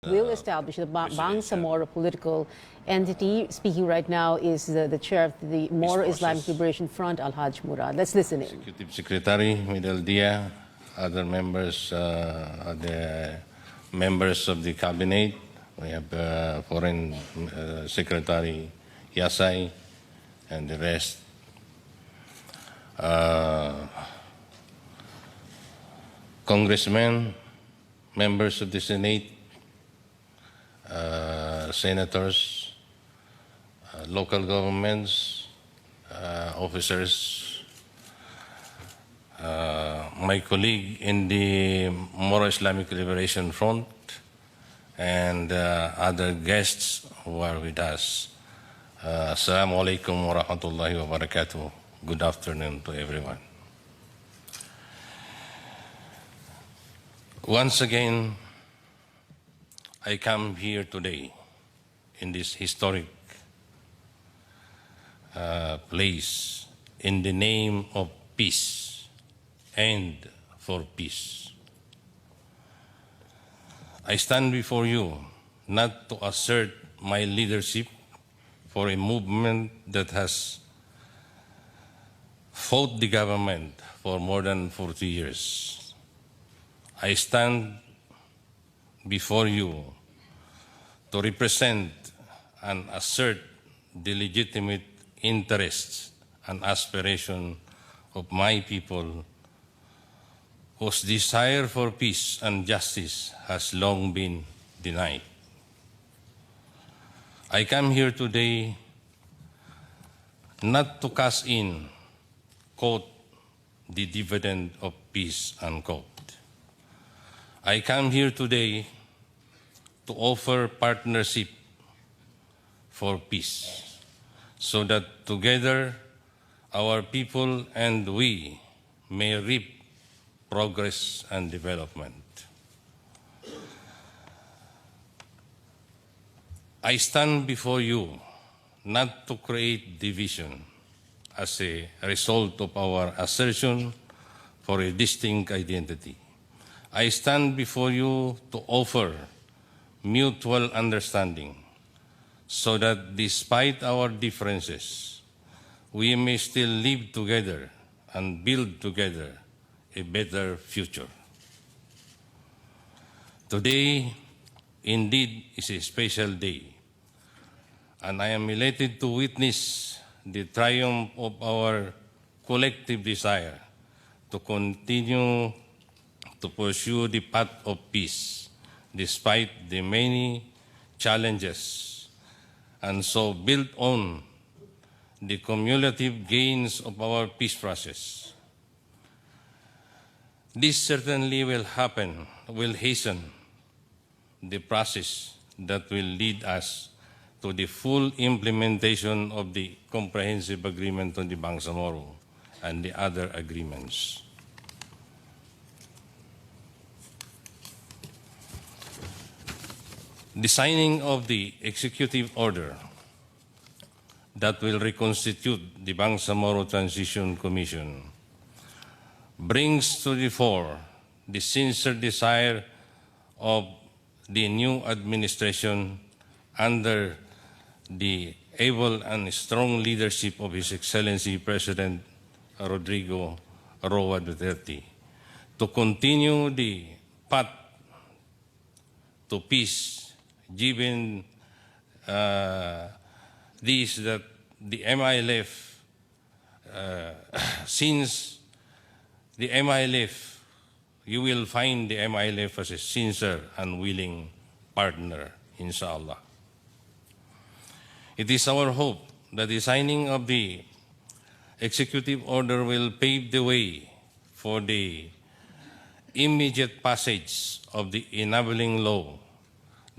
will establish the Bangsamoro political entity. Speaking right now is the chair of the Moro Islamic Liberation Front, Al-Haj Murad. Let's listen in. Executive Secretary Middle Dia, other members, the members of the cabinet. We have Foreign Secretary Yasai and the rest. Congressmen, members of the Senate, senators, local governments, officers, my colleague in the Moro Islamic Liberation Front, and other guests who are with us. Assalamu alaikum wa rahmatullahi wa barakatuh. Good afternoon to everyone. Once again, I come here today in this historic place in the name of peace and for peace. I stand before you not to assert my leadership for a movement that has fought the government for more than 40 years. I stand before you to represent and assert the legitimate interests and aspiration of my people whose desire for peace and justice has long been denied. I come here today not to cash in, quote, the dividend of peace, unquote. I come here today to offer partnership for peace so that together our people and we may reap progress and development. I stand before you not to create division as a result of our assertion for a distinct identity. I stand before you to offer mutual understanding so that despite our differences, we may still live together and build together a better future. Today, indeed, is a special day, and I am elated to witness the triumph of our collective desire to continue to pursue the path of peace despite the many challenges, and so build on the cumulative gains of our peace process. This certainly will hasten the process that will lead us to the full implementation of the comprehensive agreement on the Bangsamoro and the other agreements. The signing of the executive order that will reconstitute the Bangsamoro Transition Commission brings to the fore the sincere desire of the new administration under the able and strong leadership of His Excellency President Rodrigo Duterte to continue the path to peace, given this that the MILF, since the MILF, you will find the MILF as a sincere and willing partner, inshallah. It is our hope that the signing of the executive order will pave the way for the immediate passage of the enabling law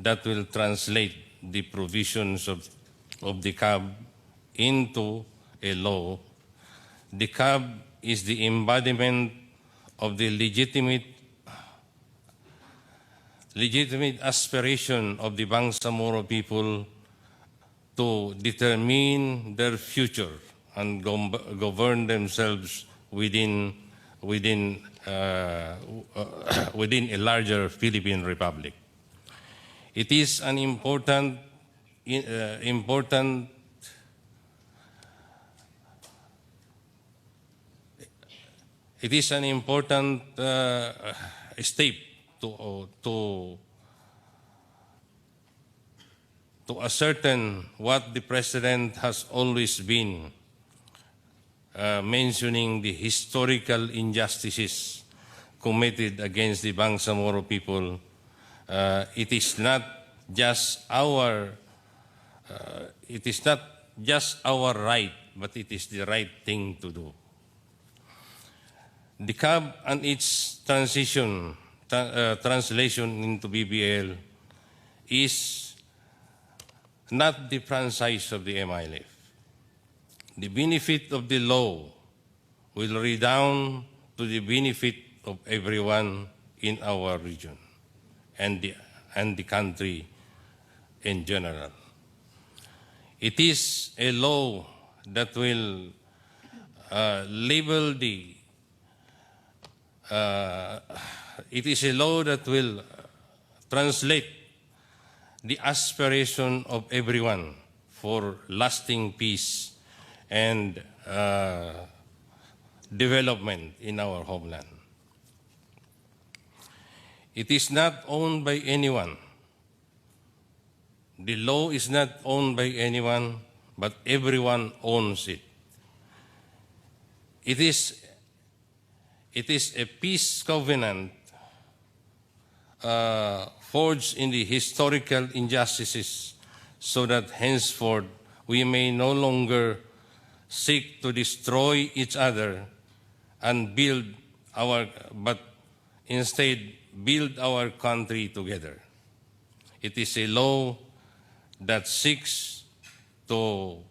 that will translate the provisions of the CAB into a law. The CAB is the embodiment of the legitimate aspiration of the Bangsamoro people to determine their future and govern themselves within a larger Philippine Republic. It is an important step to ascertain what the President has always been mentioning, the historical injustices committed against the Bangsamoro people. It is not just our right, but it is the right thing to do. The CAB and its translation into BBL is not the franchise of the MILF. The benefit of the law will redound to the benefit of everyone in our region and the country in general. It is a law that will translate the aspiration of everyone for lasting peace and development in our homeland. It is not owned by anyone. The law is not owned by anyone, but everyone owns it. It is a peace covenant forged in the historical injustices, so that henceforth we may no longer seek to destroy each other and but instead build our country together. It is a law that seeks to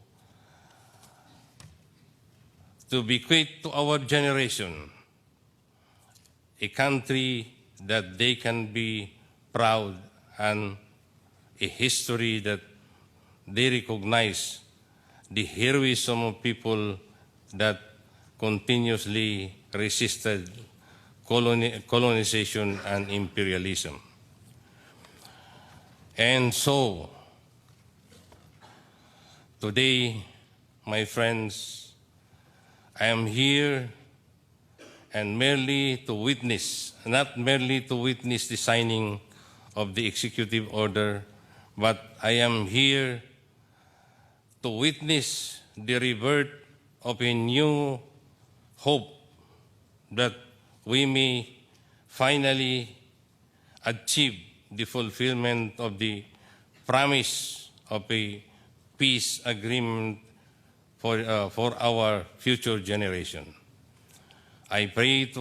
bequeath to our generation a country that they can be proud and a history that they recognize the heroism of people that continuously resisted colonization and imperialism. And so, today, my friends, I am here and not merely to witness the signing of the executive order, but I am here to witness the rebirth of a new hope that we may finally achieve the fulfillment of the promise of a peace agreement for our future generation. I pray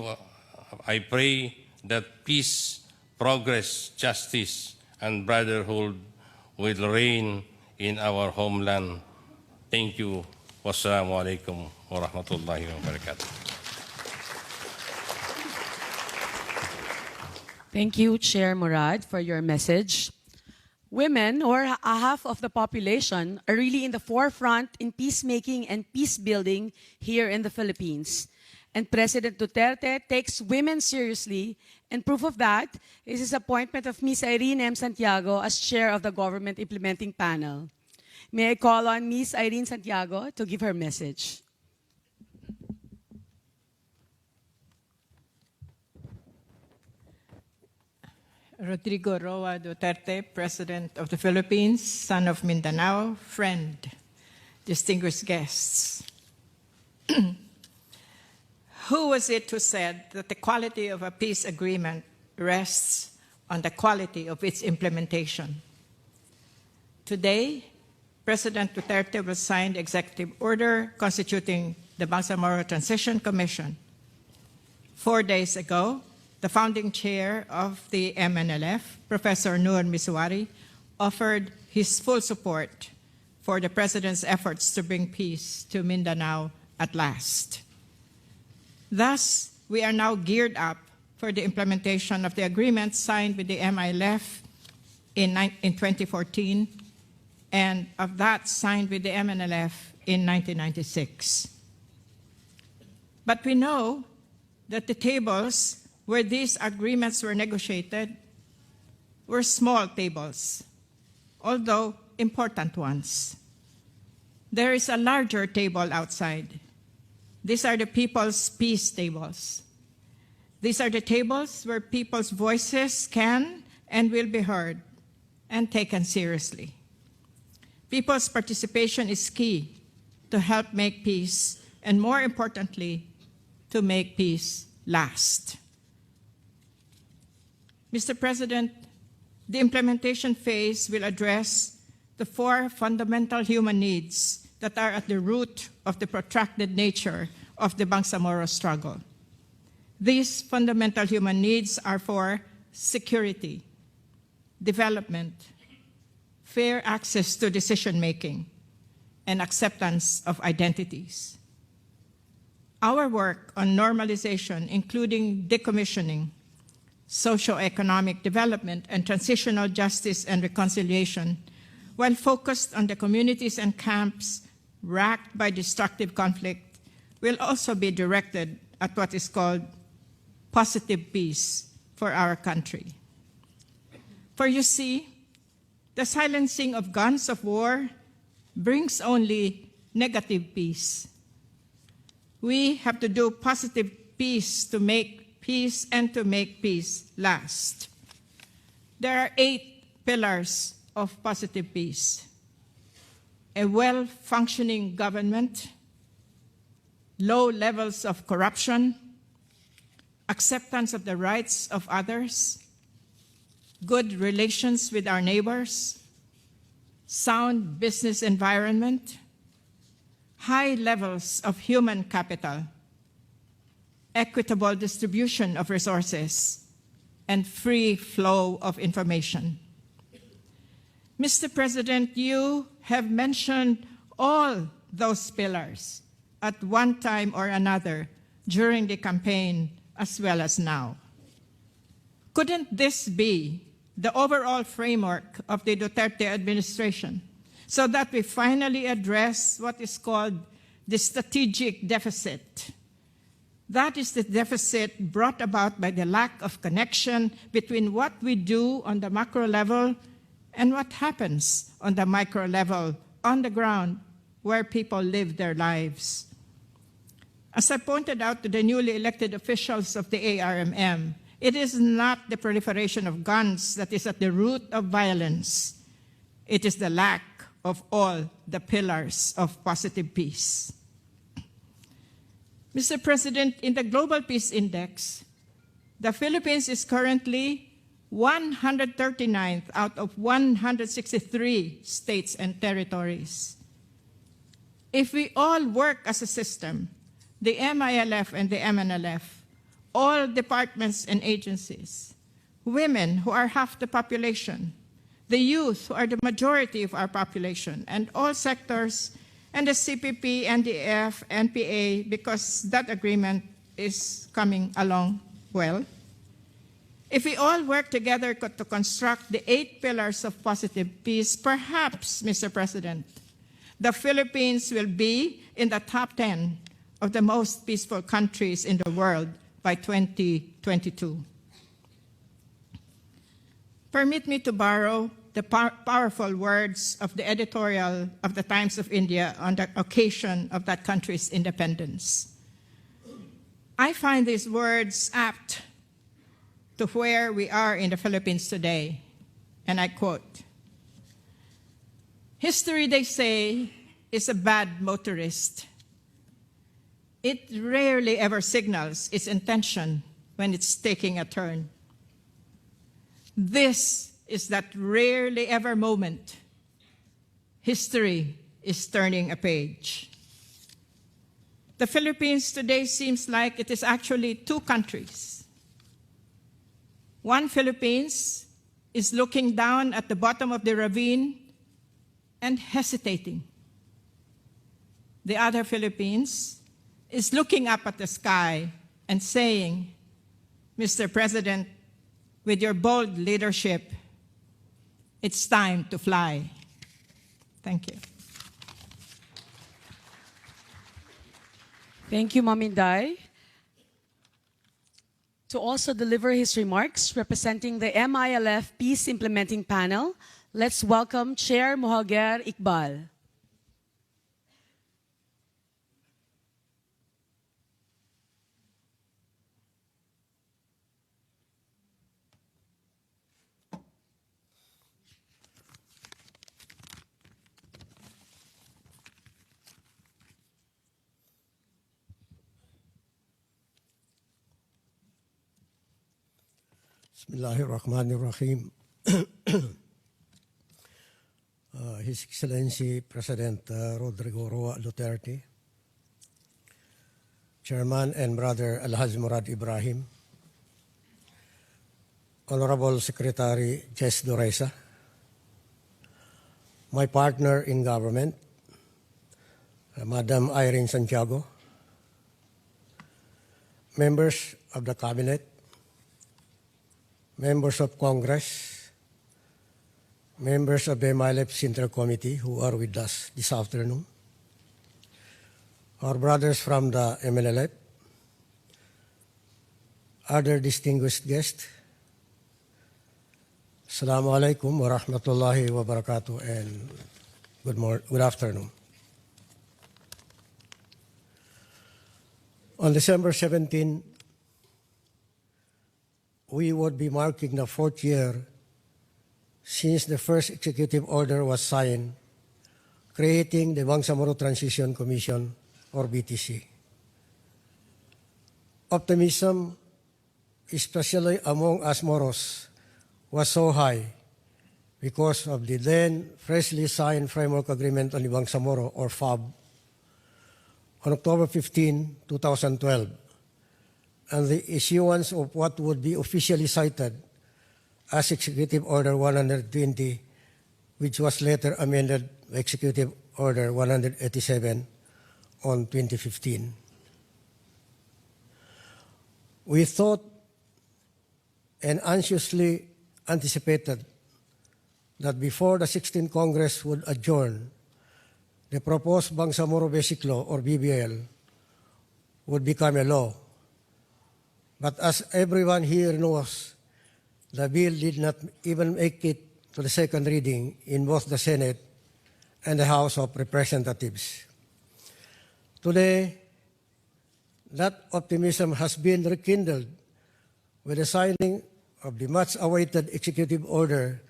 that peace, progress, justice, and brotherhood will reign in our homeland. Thank you. Wassalamu alaikum wa rahmatullahi wa barakatuh. Thank you, Chair Murad, for your message. Women, or half of the population, are really in the forefront in peacemaking and peace building here in the Philippines. And President Duterte takes women seriously, and proof of that is his appointment of Ms. Irene Santiago as chair of the Government Implementing Panel. May I call on Ms. Irene Santiago to give her message. Rodrigo Duterte, President of the Philippines, son of Mindanao, friend, distinguished guests. Who was it who said that the quality of a peace agreement rests on the quality of its implementation? Today, President Duterte will sign the executive order constituting the Bangsamoro Transition Commission. 4 days ago, the founding chair of the MNLF, Professor Nur Miswari, offered his full support for the President's efforts to bring peace to Mindanao at last. Thus, we are now geared up for the implementation of the agreement signed with the MILF in 2014 and of that signed with the MNLF in 1996. But we know that the tables where these agreements were negotiated were small tables, although important ones. There is a larger table outside. These are the people's peace tables. These are the tables where people's voices can and will be heard and taken seriously. People's participation is key to help make peace, and more importantly, to make peace last. Mr. President, the implementation phase will address the 4 fundamental human needs that are at the root of the protracted nature of the Bangsamoro struggle. These fundamental human needs are for security, development, fair access to decision-making, and acceptance of identities. Our work on normalization, including decommissioning, socio-economic development, and transitional justice and reconciliation, while focused on the communities and camps racked by destructive conflict, will also be directed at what is called positive peace for our country. For you see, the silencing of guns of war brings only negative peace. We have to do positive peace to make peace and to make peace last. There are 8 pillars of positive peace: a well-functioning government, low levels of corruption, acceptance of the rights of others, good relations with our neighbors, sound business environment, high levels of human capital, equitable distribution of resources, and free flow of information. Mr. President, you have mentioned all those pillars at one time or another during the campaign as well as now. Couldn't this be the overall framework of the Duterte administration so that we finally address what is called the strategic deficit? That is the deficit brought about by the lack of connection between what we do on the macro level and what happens on the micro level, on the ground, where people live their lives. As I pointed out to the newly elected officials of the ARMM, it is not the proliferation of guns that is at the root of violence. It is the lack of all the pillars of positive peace. Mr. President, in the Global Peace Index, the Philippines is currently 139th out of 163 states and territories. If we all work as a system, the MILF and the MNLF, all departments and agencies, women who are half the population, the youth who are the majority of our population, and all sectors, and the CPP, NDF, NPA, because that agreement is coming along well. If we all work together to construct the 8 pillars of positive peace, perhaps, Mr. President, the Philippines will be in the top 10 of the most peaceful countries in the world by 2022. Permit me to borrow the powerful words of the editorial of the Times of India on the occasion of that country's independence. I find these words apt to where we are in the Philippines today, and I quote, "History, they say, is a bad motorist. It rarely ever signals its intention when it's taking a turn. This is that rarely ever moment. History is turning a page." The Philippines today seems like it is actually 2 countries. One Philippines is looking down at the bottom of the ravine and hesitating. The other Philippines is looking up at the sky and saying, "Mr. President, with your bold leadership, it's time to fly." Thank you. Thank you, Ma'am Inday. To also deliver his remarks, representing the MILF Peace Implementing Panel, let's welcome Chair Mohagher Iqbal. Bismillahirrahmanirrahim. His Excellency President Rodrigo Duterte, Chairman and Brother Murad Ebrahim, Honorable Secretary Jess Doresa, my partner in government, Madam Irene Santiago, members of the Cabinet, members of Congress, members of the MILF Central Committee who are with us this afternoon, our brothers from the MLLF, other distinguished guests, Assalamu alaikum wa rahmatullahi wa barakatuh, and good afternoon. On December 17, we would be marking the 4th year since the first executive order was signed, creating the Bangsamoro Transition Commission, or BTC. Optimism, especially among us Moros, was so high because of the then freshly signed Framework Agreement on the Bangsamoro, or FAB, on October 15, 2012, and the issuance of what would be officially cited as Executive Order 120, which was later amended by Executive Order 187 on 2015. We thought and anxiously anticipated that before the 16th Congress would adjourn, the proposed Bangsamoro Basic Law, or BBL, would become a law. But as everyone here knows, the bill did not even make it to the second reading in both the Senate and the House of Representatives. Today, that optimism has been rekindled with the signing of the much-awaited executive order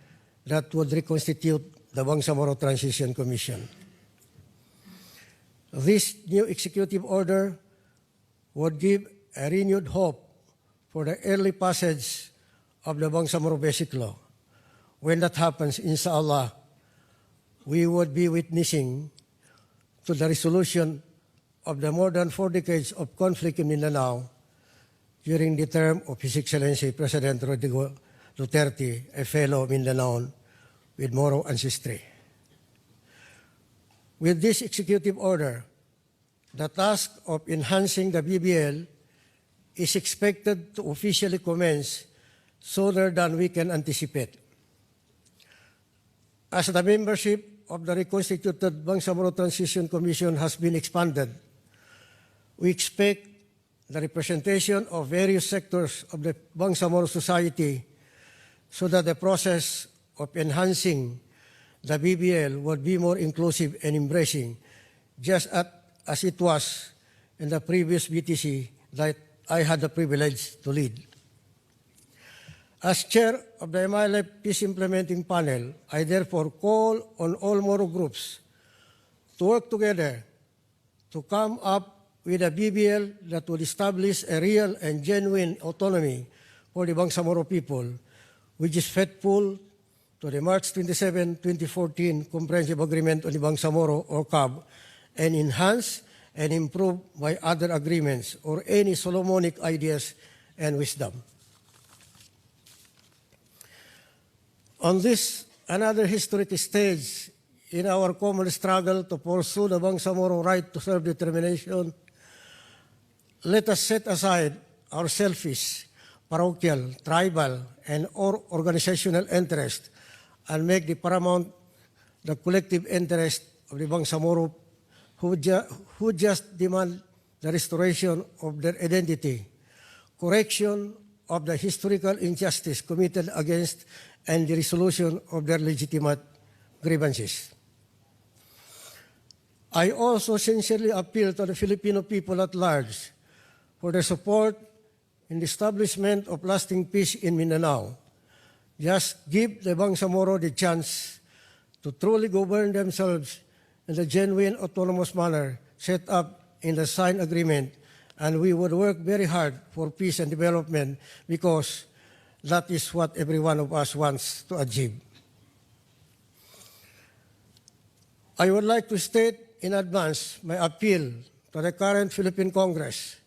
that would reconstitute the Bangsamoro Transition Commission. This new executive order would give a renewed hope for the early passage of the Bangsamoro Basic Law. When that happens, inshallah, we would be witnessing to the resolution of the more than 4 decades of conflict in Mindanao during the term of His Excellency President Rodrigo Duterte, a fellow Mindanaon with Moro ancestry. With this executive order, the task of enhancing the BBL is expected to officially commence sooner than we can anticipate. As the membership of the reconstituted Bangsamoro Transition Commission has been expanded, we expect the representation of various sectors of the Bangsamoro society so that the process of enhancing the BBL would be more inclusive and embracing, just as it was in the previous BTC that I had the privilege to lead. As chair of the MILF Peace Implementing Panel, I therefore call on all Moro groups to work together to come up with a BBL that would establish a real and genuine autonomy for the Bangsamoro people, which is faithful to the March 27, 2014 Comprehensive Agreement on the Bangsamoro, or CAB, and enhanced and improved by other agreements or any Solomonic ideas and wisdom. On this another historic stage in our common struggle to pursue the Bangsamoro right to self-determination, let us set aside our selfish, parochial, tribal, and or organizational interest and make the paramount the collective interest of the Bangsamoro who just demand the restoration of their identity, correction of the historical injustice committed against and the resolution of their legitimate grievances. I also sincerely appeal to the Filipino people at large for their support in the establishment of lasting peace in Mindanao. Just give the Bangsamoro the chance to truly govern themselves in the genuine autonomous manner set up in the signed agreement, and we would work very hard for peace and development because that is what every one of us wants to achieve. I would like to state in advance my appeal to the current Philippine Congress,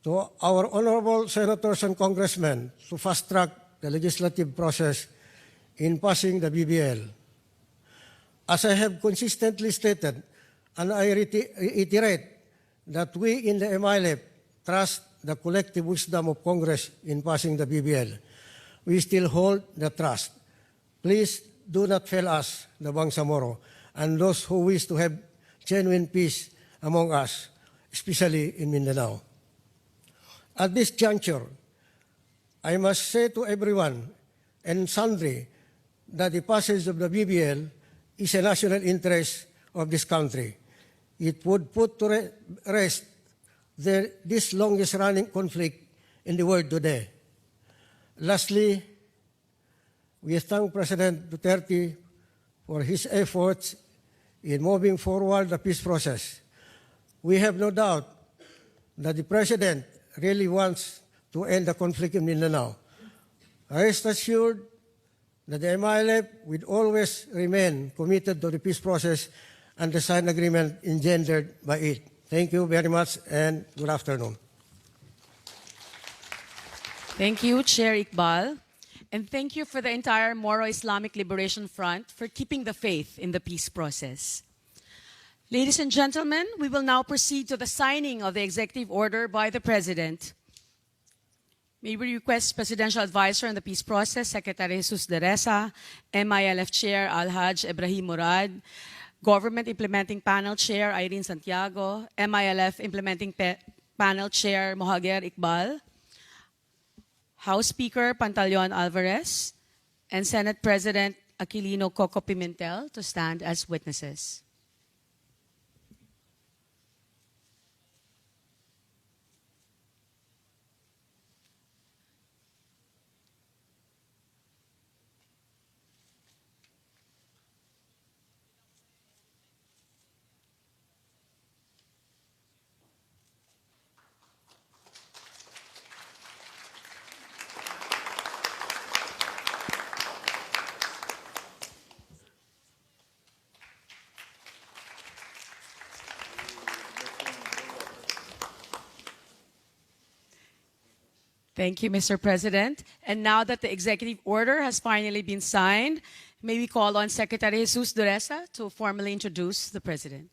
to our honorable senators and congressmen to fast-track the legislative process in passing the BBL. As I have consistently stated, and I reiterate that we in the MILF trust the collective wisdom of Congress in passing the BBL. We still hold the trust. Please do not fail us, the Bangsamoro, and those who wish to have genuine peace among us, especially in Mindanao. At this juncture, I must say to everyone and sundry that the passage of the BBL is a national interest of this country. It would put to rest this longest-running conflict in the world today. Lastly, we thank President Duterte for his efforts in moving forward the peace process. We have no doubt that the President really wants to end the conflict in Mindanao. Rest assured that the MILF will always remain committed to the peace process and the signed agreement engendered by it. Thank you very much and good afternoon. Thank you, Chair Iqbal. And thank you for the entire Moro Islamic Liberation Front for keeping the faith in the peace process. Ladies and gentlemen, we will now proceed to the signing of the executive order by the President. May we request Presidential Advisor on the Peace Process, Secretary Jesus Deresa, MILF Chair Al-Haj Ebrahim Murad, Government Implementing Panel Chair Irene Santiago, MILF Implementing Panel Chair Mohagher Iqbal, House Speaker Pantaleon Alvarez, and Senate President Aquilino Coco Pimentel to stand as witnesses. Thank you, Mr. President. And now that the executive order has finally been signed, may we call on Secretary Jesus Deresa to formally introduce the President.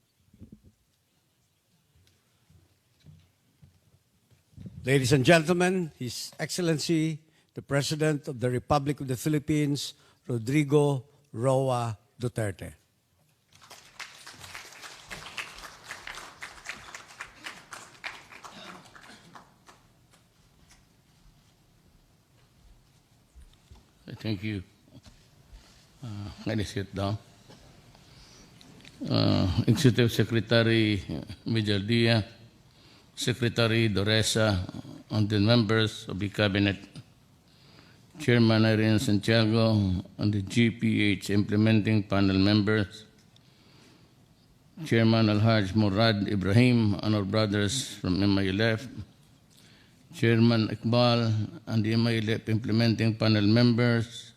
Ladies and gentlemen, His Excellency, the President of the Republic of the Philippines, Rodrigo Roa Duterte. Thank you. Can I sit down? Executive Secretary Mijaldia, Secretary Doresa, and the members of the Cabinet, Chairman Irene Santiago, and the GPH Implementing Panel members, Chairman Al-Haj Murad Ebrahim, and our brothers from MILF, Chairman Iqbal and the MILF Implementing Panel members,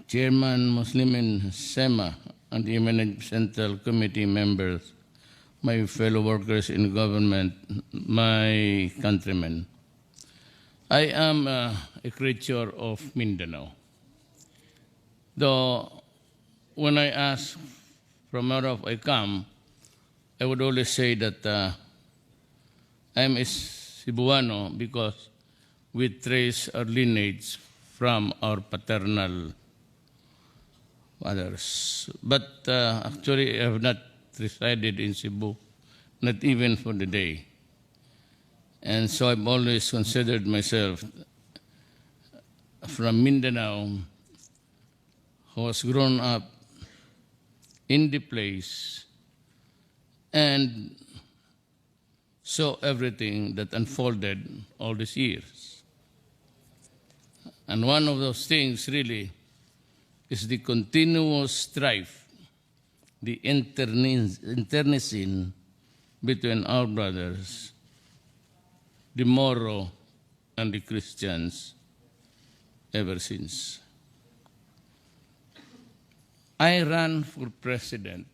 Chairman Muslimin Sema and the eminent Central Committee members, my fellow workers in government, my countrymen. I am a creature of Mindanao. Though when I ask from where I come, I would always say that I am a Cebuano because we trace our lineage from our paternal fathers. But actually, I have not resided in Cebu, not even for the day. And so I've always considered myself from Mindanao, who was grown up in the place and saw everything that unfolded all these years. And one of those things really is the continuous strife, the internecine between our brothers, the Moro and the Christians, ever since. I ran for president,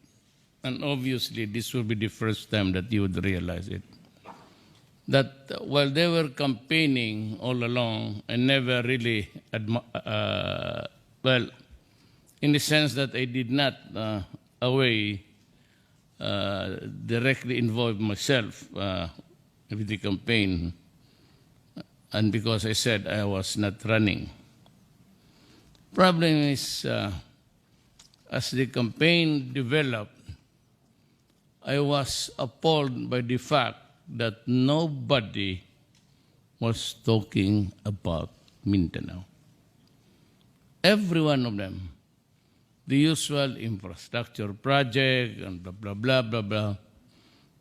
and obviously this will be the first time that you would realize it, that while they were campaigning all along, I never really, well, in the sense that I did not directly involve myself with the campaign, and because I said I was not running. Problem is, as the campaign developed, I was appalled by the fact that nobody was talking about Mindanao. Every one of them, the usual infrastructure project and blah, blah, blah, blah, blah,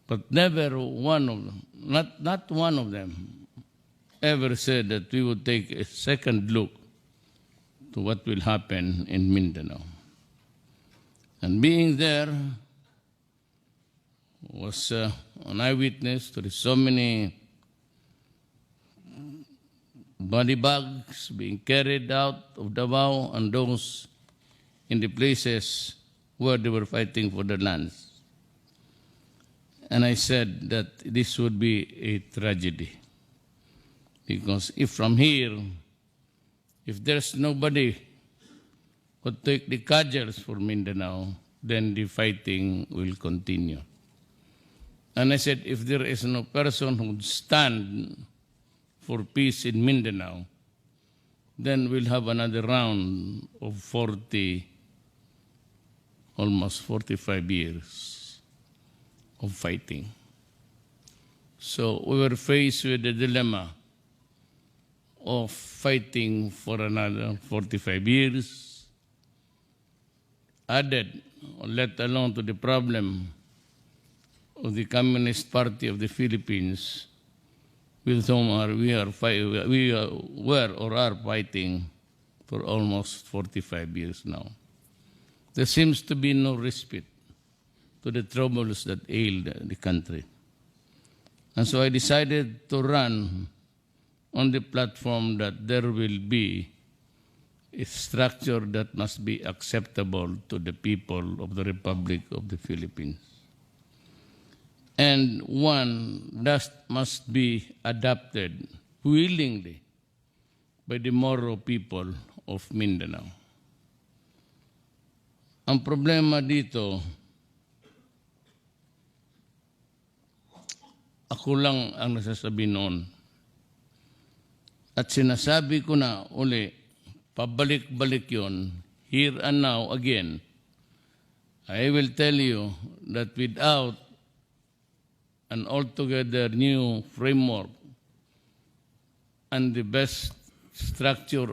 but never one of them, not one of them, ever said that we would take a second look to what will happen in Mindanao. And being there was an eyewitness to so many body bags being carried out of Davao and those in the places where they were fighting for their lands. And I said that this would be a tragedy. Because if from here, if there's nobody who take the cudgels for Mindanao, then the fighting will continue. And I said, if there is no person who would stand for peace in Mindanao, then we'll have another round of 40, almost 45 years of fighting. So we were faced with the dilemma of fighting for another 45 years, added, let alone to the problem of the Communist Party of the Philippines, with whom we were or are fighting for almost 45 years now. There seems to be no respite to the troubles that ailed the country. And so I decided to run on the platform that there will be a structure that must be acceptable to the people of the Republic of the Philippines. And one that must be adopted willingly by the Moro people of Mindanao. Ang problema dito, ako lang ang nasasabi noon. At sinasabi ko na uli, pabalik-balik yon, here and now again. I will tell you that without an altogether new framework and the best structure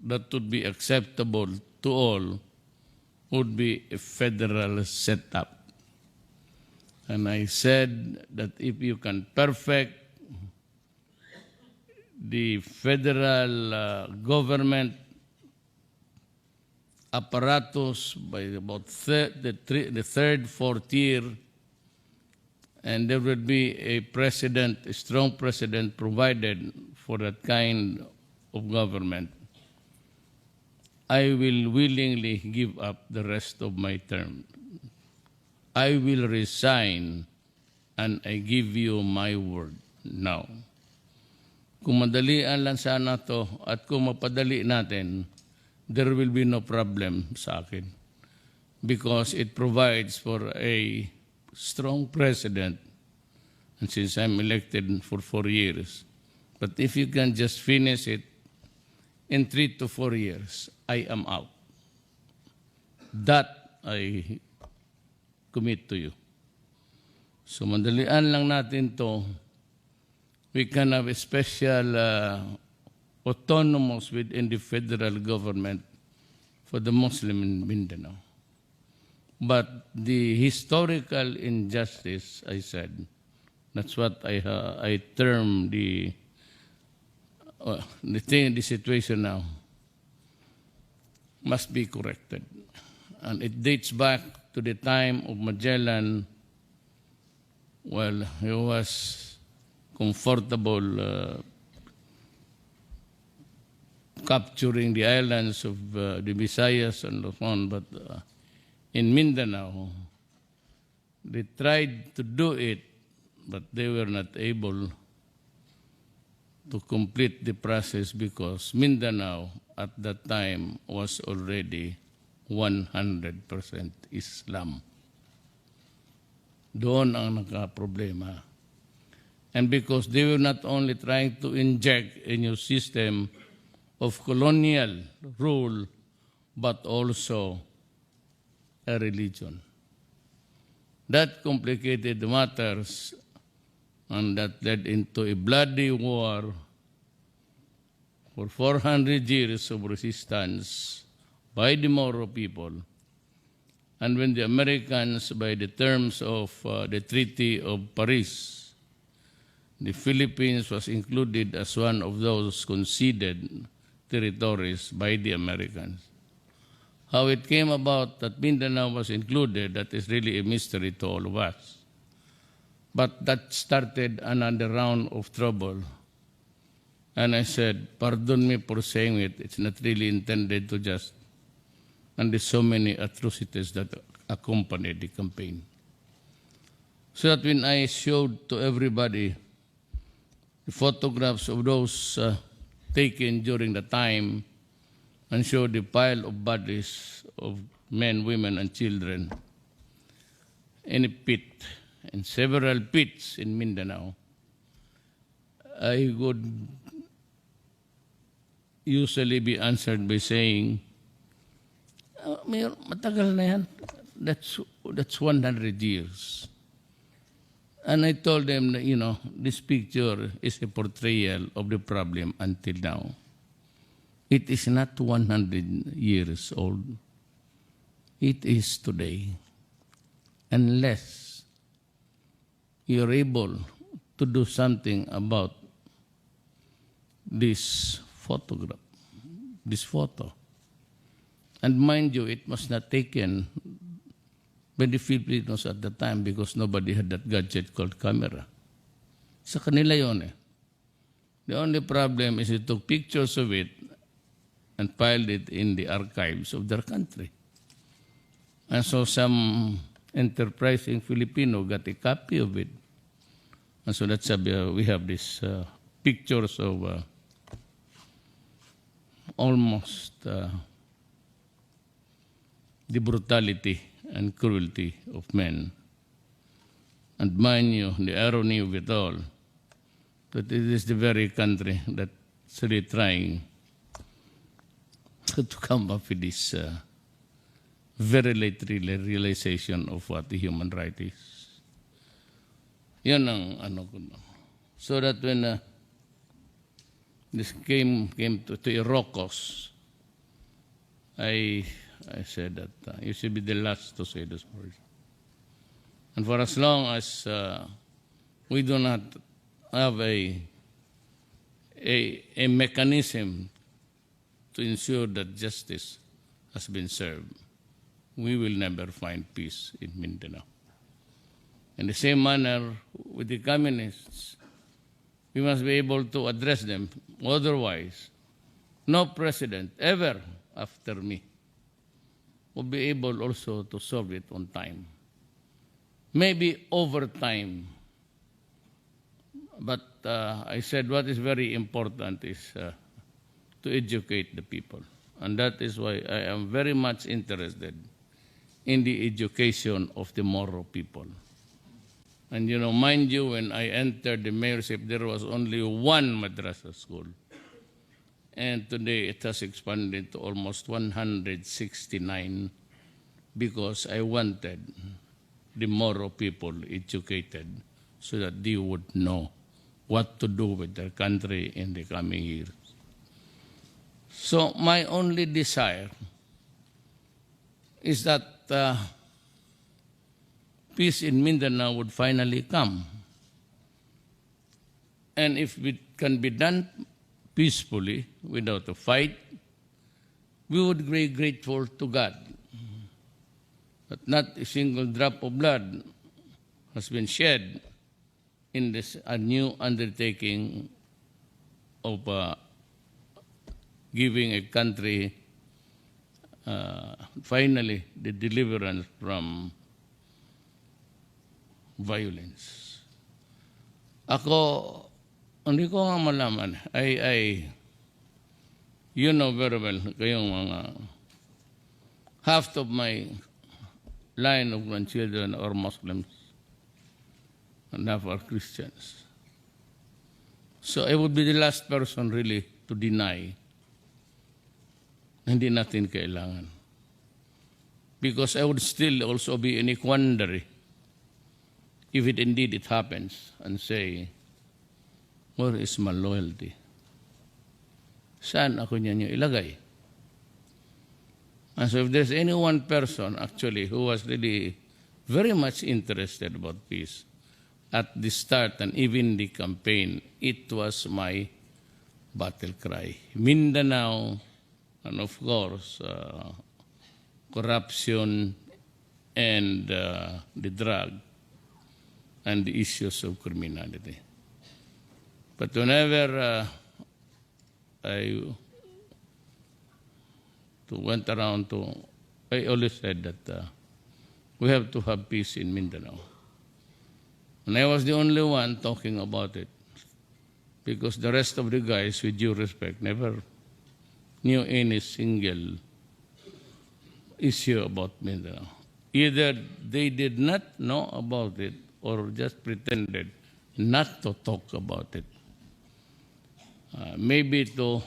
that would be acceptable to all would be a federal setup. And I said that if you can perfect the federal government apparatus by about the third, fourth year, and there will be a president, a strong president provided for that kind of government, I will willingly give up the rest of my term. I will resign, and I give you my word now. Kung madalian lang sana to at kung mapadali natin, there will be no problem sa akin because it provides for a strong president, and since I'm elected for 4 years. But if you can just finish it in 3 to 4 years, I am out. That I commit to you. So madalian lang natin to we can have a special autonomous within the federal government for the Muslim in Mindanao. But the historical injustice, I said, that's what I term the situation now, must be corrected. And it dates back to the time of Magellan. Well, he was comfortable capturing the islands of the Visayas and so on, but in Mindanao, they tried to do it, but they were not able to complete the process because Mindanao at that time was already 100% Islam. Doon ang nagka-problema. And because they were not only trying to inject a new system of colonial rule, but also a religion. That complicated matters, and that led into a bloody war for 400 years of resistance by the Moro people. And when the Americans, by the terms of the Treaty of Paris, the Philippines was included as one of those conceded territories by the Americans. How it came about that Mindanao was included, that is really a mystery to all of us. But that started another round of trouble. And I said, pardon me for saying it, it's not really intended to just, and there's so many atrocities that accompanied the campaign. So that when I showed to everybody the photographs of those taken during the time and showed the pile of bodies of men, women, and children in a pit, in several pits in Mindanao, I would usually be answered by saying, Mayor, matagal na yan. That's 100 years. And I told them that, this picture is a portrayal of the problem until now. It is not 100 years old. It is today. Unless you're able to do something about this photograph, this photo. And mind you, it was not taken by the Filipinos at the time because nobody had that gadget called camera. Sa kanila yun eh. The only problem is they took pictures of it and filed it in the archives of their country. And so some enterprising Filipino got a copy of it. And so that's we have these pictures of almost the brutality and cruelty of men. And mind you, the irony of it all, that it is the very country that's really trying to come up with this very late realization of what the human right is. Yan ang ano ko. So that when this came to Irocos, I said that you should be the last to say this word. And for as long as we do not have a mechanism to ensure that justice has been served, we will never find peace in Mindanao. In the same manner with the communists, we must be able to address them. Otherwise, no president ever after me will be able also to solve it on time. Maybe over time. But I said what is very important is to educate the people. And that is why I am very much interested in the education of the Moro people. And mind you, when I entered the mayorship, there was only one madrasa school. And today it has expanded to almost 169 because I wanted the Moro people educated so that they would know what to do with their country in the coming years. So my only desire is that peace in Mindanao would finally come. And if it can be done peacefully, without a fight, we would be grateful to God. But not a single drop of blood has been shed in this new undertaking of giving a country finally the deliverance from violence. Ako, hindi ko nga malaman. You know very well, kayong mga half of my line of grandchildren are Muslims and half are Christians. So I would be the last person really to deny hindi natin kailangan. Because I would still also be in a quandary if it indeed it happens and say, where is my loyalty? Saan ako niyan yung ilagay? And so if there's any one person actually who was really very much interested about peace at the start and even the campaign, it was my battle cry. Mindanao, and of course, corruption and the drug and the issues of criminality. But whenever I went around I always said that we have to have peace in Mindanao. And I was the only one talking about it because the rest of the guys, with due respect, never knew any single issue about Mindanao. Either they did not know about it or just pretended not to talk about it. Maybe to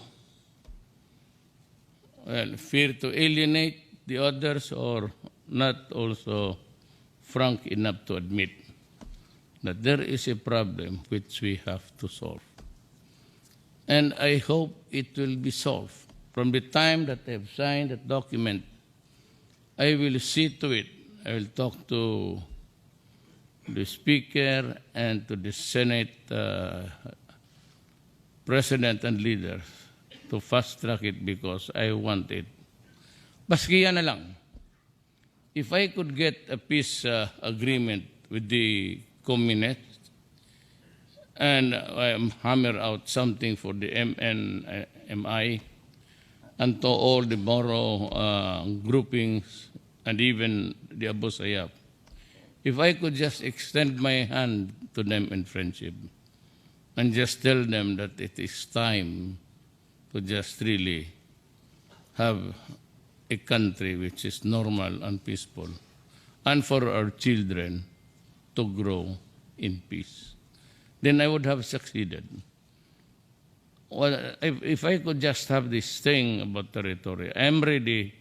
fear to alienate the others or not also frank enough to admit that there is a problem which we have to solve. And I hope it will be solved. From the time that I have signed that document, I will see to it. I will talk to the Speaker and to the Senate President and leaders to fast-track it because I want it. Baskiya na lang. If I could get a peace agreement with the communists and hammer out something for the MNMI and to all the Moro groupings and even the Abu Sayyaf, if I could just extend my hand to them in friendship and just tell them that it is time to just really have a country which is normal and peaceful, and for our children to grow in peace, then I would have succeeded. Well, if I could just have this thing about territory, I'm ready.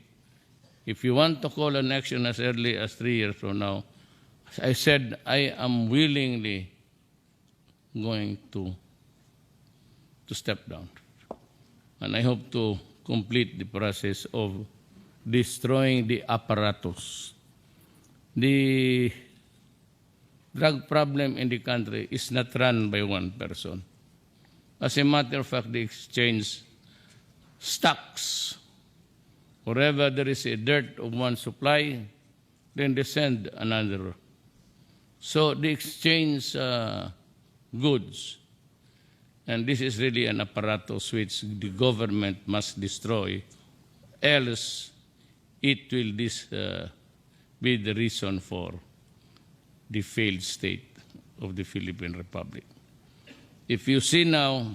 If you want to call an action as early as 3 years from now, I said I am willingly going to step down. And I hope to complete the process of destroying the apparatus. The drug problem in the country is not run by one person. As a matter of fact, the exchange stocks. Wherever there is a dearth of one supply, then they send another. So they exchange goods. And this is really an apparatus which the government must destroy, else it will be the reason for the failed state of the Philippine Republic. If you see now,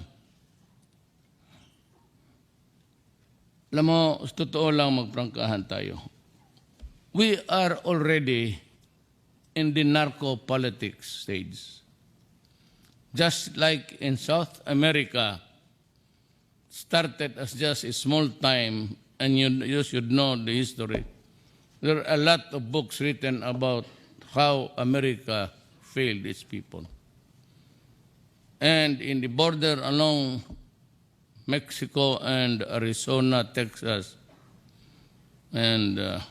alam mo, totoo lang magprangkahan tayo. We are already in the narco-politics stage. Just like in South America, started as just a small time, and you should know the history. There are a lot of books written about how America failed its people. and in the border along Mexico and Arizona, Texas, and the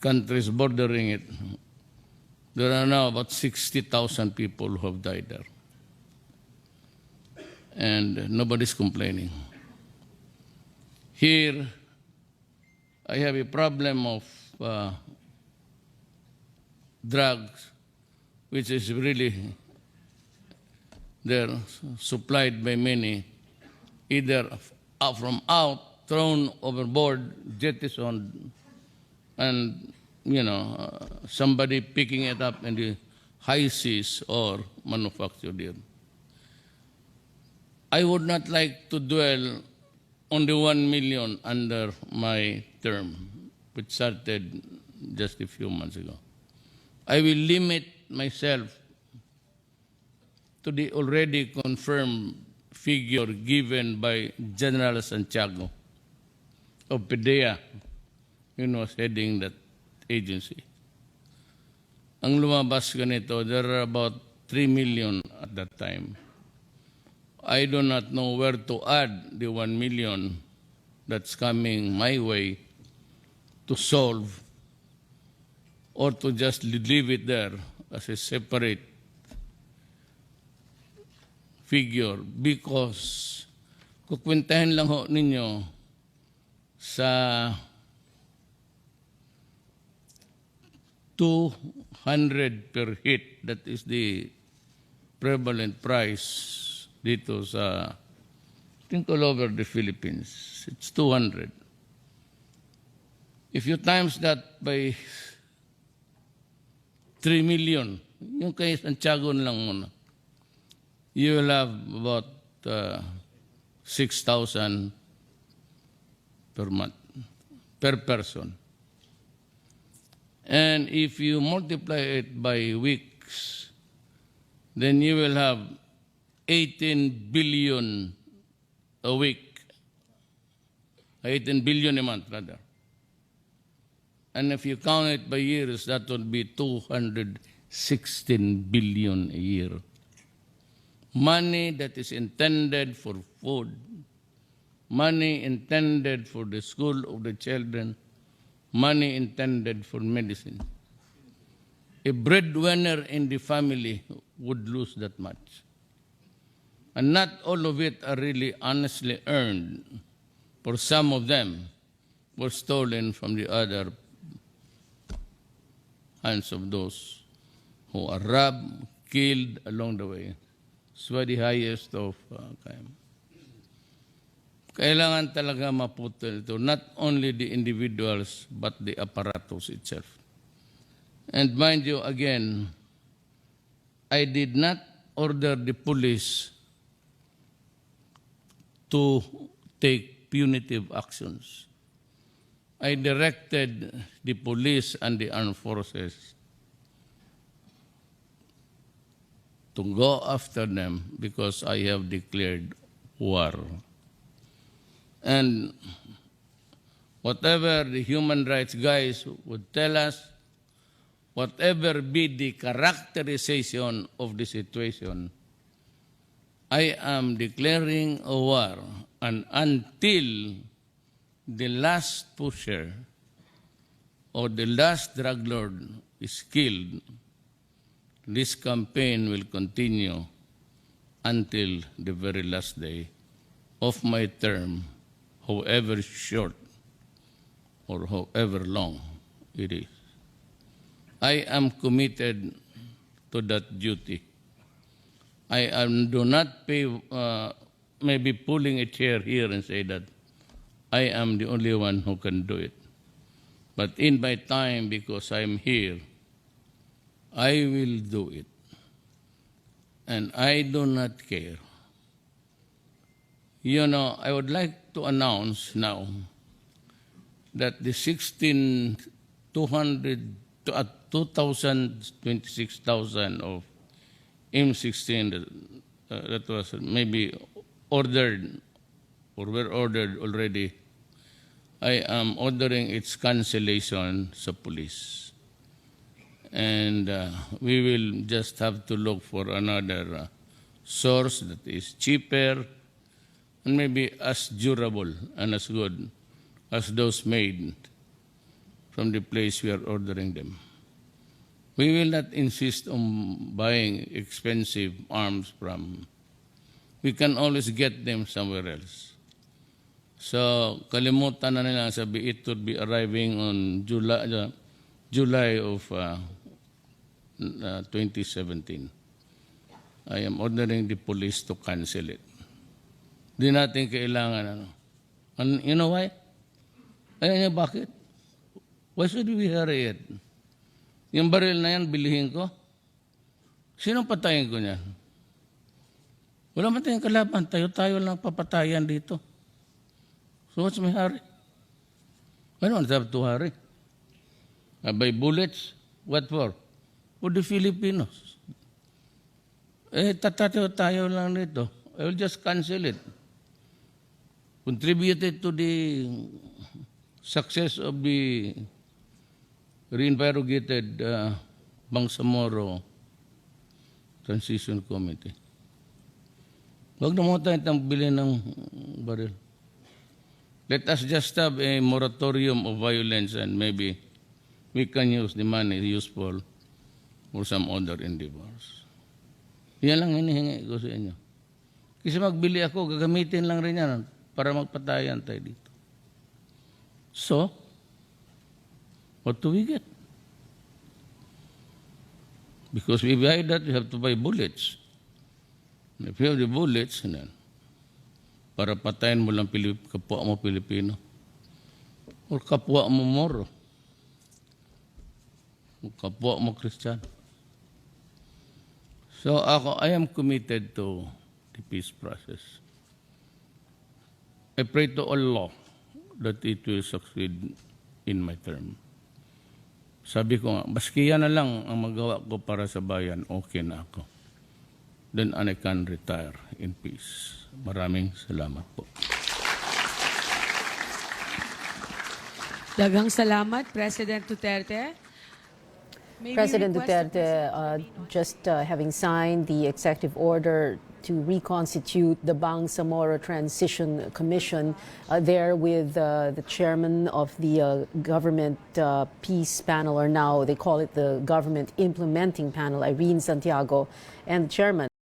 countries bordering it, there are now about 60,000 people who have died there. And nobody's complaining. Here, I have a problem of drugs, which is really they're supplied by many, either from out, thrown overboard, jettisoned, and somebody picking it up in the high seas or manufactured here. I would not like to dwell on the 1 million under my term, which started just a few months ago. I will limit myself to the already confirmed figure given by General Santiago of PDEA, who was heading that agency. Ang lumabas ganito, there are about 3 million at that time. I do not know where to add the 1 million that's coming my way to solve or to just leave it there as a separate figure, because kukwentahin lang ho ninyo sa 200 per hit, that is the prevalent price dito sa, I think all over the Philippines, it's 200. If you times that by 3 million, yung kay Santiago lang muna, you will have about 6,000 per month, per person. And if you multiply it by weeks, then you will have 18 billion a week, 18 billion a month rather. And if you count it by years, that would be 216 billion a year. Money that is intended for food, money intended for the school of the children, money intended for medicine. A breadwinner in the family would lose that much. And not all of it are really honestly earned. For some of them were stolen from the other hands of those who are robbed, killed along the way. It's the highest of crime. Kailangan talaga maputol ito, not only the individuals, but the apparatus itself. And mind you, again, I did not order the police to take punitive actions. I directed the police and the armed forces to go after them because I have declared war. And whatever the human rights guys would tell us, whatever be the characterization of the situation, I am declaring a war, and until the last pusher or the last drug lord is killed, this campaign will continue until the very last day of my term, however short or however long it is. I am committed to that duty. I do not maybe pulling a chair here and say that I am the only one who can do it. But in my time, because I am here, I will do it. And I do not care. You know, I would like to announce now that the 226,000 of M16 that was maybe ordered or were ordered already, I am ordering its cancellation sa police. And we will just have to look for another source that is cheaper and maybe as durable and as good as those made from the place we are ordering them. We will not insist on buying expensive arms from. We can always get them somewhere else. So, kalimutan na nila sabi it would be arriving on July of 2017. I am ordering the police to cancel it. Di natin kailangan ano. And you know why? Ayan niya, bakit? Why should we hurry it? Yung baril na yan, bilihin ko. Sinong patayin ko niyan? Wala man tayong kalaban. Tayo-tayo lang papatayan dito. So what's my hurry? I don't have to hurry. I buy bullets. What for? For the Filipinos. Tayo lang dito. I will just cancel it. Contributed to the success of the reinvigorated Bangsamoro Transition Committee. Huwag na muna tayong bilhin ng baril. Let us just have a moratorium of violence and maybe we can use the money useful for some other endeavors. Yan lang hinihingi ko sa inyo. Kasi magbili ako, gagamitin lang rin yan para magpatayan tayo dito. So, what do we get? Because we buy that, we have to buy bullets. And if you have the bullets, para patayin mo lang kapwa mo Pilipino or kapwa mo Moro o kapwa mo Kristiyano. So I am committed to the peace process. I pray to Allah that it will succeed in my term. Sabi ko nga, baski yan na lang ang magawa ko para sa bayan, okay na ako. Then I can retire in peace. Maraming salamat po. Daghang salamat, President Duterte. May we President request Duterte, just having signed the executive order to reconstitute the Bangsamoro Transition Commission, there with the chairman of the government peace panel, or now they call it the government implementing panel, Irene Santiago, and the chairman